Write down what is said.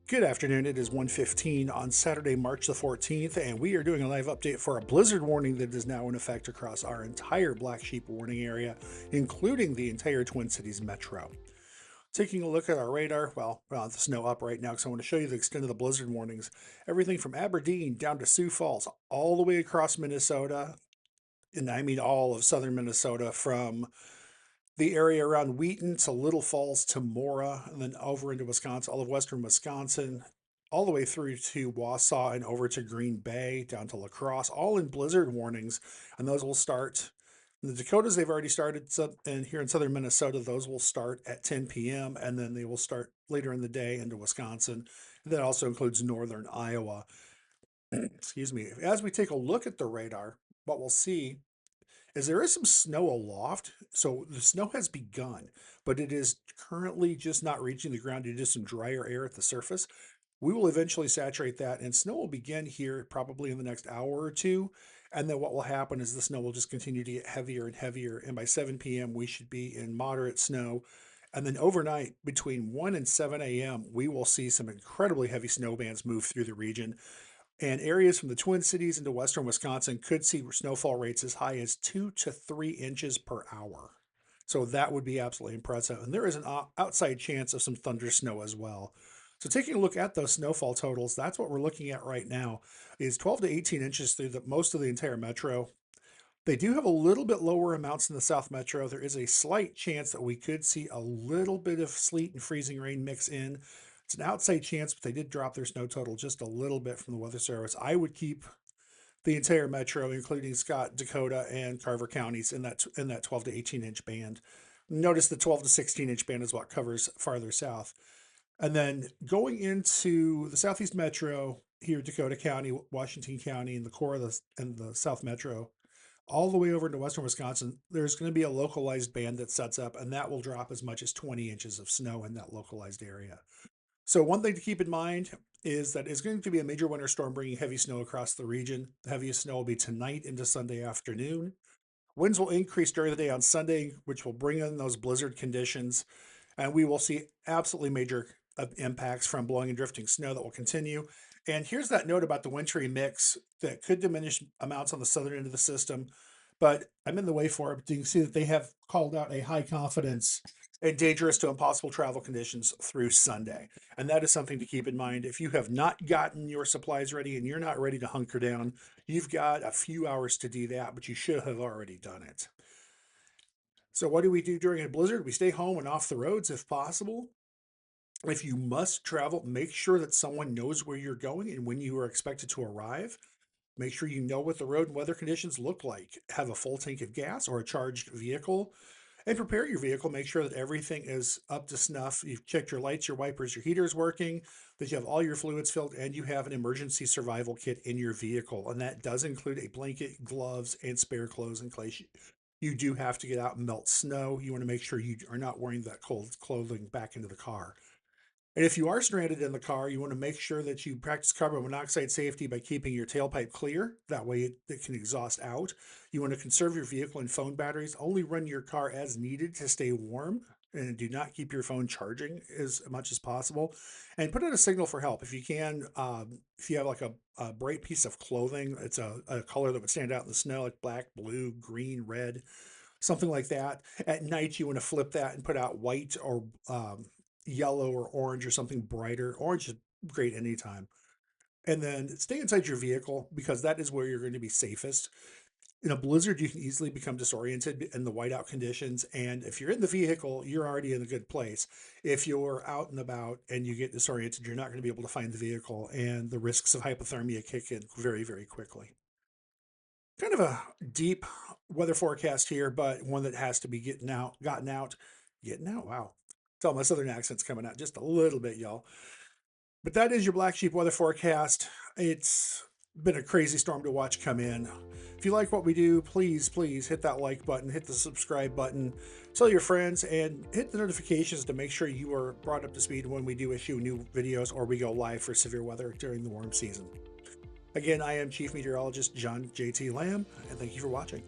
Good afternoon. It is 1:15 on Saturday, March the 14th, and we are doing a live update for a blizzard warning that is now in effect across our entire Black Sheep warning area, including the entire Twin Cities metro. Taking a look at our radar, the snow up right now because I want to show you the extent of the blizzard warnings. Everything from Aberdeen down to Sioux Falls, all the way across Minnesota, and I mean all of southern Minnesota, from the area around Wheaton to Little Falls to Mora, and then over into Wisconsin, all of western Wisconsin, all the way through to Wausau and over to Green Bay, down to La Crosse, all in blizzard warnings. And those will start in the Dakotas. They've already started, and here in southern Minnesota, those will start at 10 p.m. and then they will start later in the day into Wisconsin. And that also includes northern Iowa. Excuse me. As we take a look at the radar, what we'll see is there is some snow aloft. So the snow has begun, but it is currently just not reaching the ground. It is some drier air at the surface. We will eventually saturate that, and snow will begin here probably in the next hour or two. And then what will happen is the snow will just continue to get heavier and heavier. And by 7 p.m., we should be in moderate snow. And then overnight, between 1 and 7 a.m., we will see some incredibly heavy snow bands move through the region, and areas from the Twin Cities into western Wisconsin could see snowfall rates as high as 2 to 3 inches per hour. So that would be absolutely impressive. And there is an outside chance of some thunder snow as well. So taking a look at those snowfall totals, that's what we're looking at right now, is 12 to 18 inches through most of the entire metro. They do have a little bit lower amounts in the South Metro. There is a slight chance that we could see a little bit of sleet and freezing rain mix in. It's an outside chance, but they did drop their snow total just a little bit from the Weather Service. I would keep the entire metro, including Scott, Dakota, and Carver counties, in that 12 to 18 inch band. Notice the 12 to 16 inch band is what covers farther south. And then going into the Southeast Metro here, Dakota County, Washington County, and the core of the South Metro, all the way over into western Wisconsin, there's going to be a localized band that sets up, and that will drop as much as 20 inches of snow in that localized area. So, one thing to keep in mind is that it's going to be a major winter storm bringing heavy snow across the region. The heaviest snow will be tonight into Sunday afternoon. Winds will increase during the day on Sunday, which will bring in those blizzard conditions, and we will see absolutely major impacts from blowing and drifting snow that will continue. And here's that note about the wintry mix that could diminish amounts on the southern end of the system, but I'm in the way for it. You can see that they have called out a high confidence and dangerous to impossible travel conditions through Sunday. And that is something to keep in mind. If you have not gotten your supplies ready and you're not ready to hunker down, you've got a few hours to do that, but you should have already done it. So, what do we do during a blizzard? We stay home and off the roads if possible. If you must travel, make sure that someone knows where you're going and when you are expected to arrive. Make sure you know what the road and weather conditions look like. Have a full tank of gas or a charged vehicle, and prepare your vehicle. Make sure that everything is up to snuff. You've checked your lights, your wipers, your heaters working, that you have all your fluids filled, and you have an emergency survival kit in your vehicle. And that does include a blanket, gloves, and spare clothes in case you do have to get out and melt snow. You want to make sure you are not wearing that cold clothing back into the car. And if you are stranded in the car, you want to make sure that you practice carbon monoxide safety by keeping your tailpipe clear. That way it can exhaust out. You want to conserve your vehicle and phone batteries. Only run your car as needed to stay warm. And do not keep your phone charging as much as possible. And put in a signal for help if you can. If you have like a bright piece of clothing, it's a color that would stand out in the snow, like black, blue, green, red, something like that. At night, you want to flip that and put out white or yellow or orange or something brighter. Orange is great anytime. And then stay inside your vehicle because that is where you're going to be safest. In a blizzard, you can easily become disoriented in the whiteout conditions. And if you're in the vehicle, you're already in a good place. If you're out and about and you get disoriented, you're not going to be able to find the vehicle, and the risks of hypothermia kick in very, very quickly. Kind of a deep weather forecast here, but one that has to be getting out. Wow. Tell my southern accent's coming out just a little bit, y'all. But that is your Black Sheep weather forecast. It's been a crazy storm to watch come in. If you like what we do, please hit that like button, hit the subscribe button, tell your friends, and hit the notifications to make sure you are brought up to speed when we do issue new videos or we go live for severe weather during the warm season. Again, I am Chief Meteorologist John J.T. Lamb, and thank you for watching.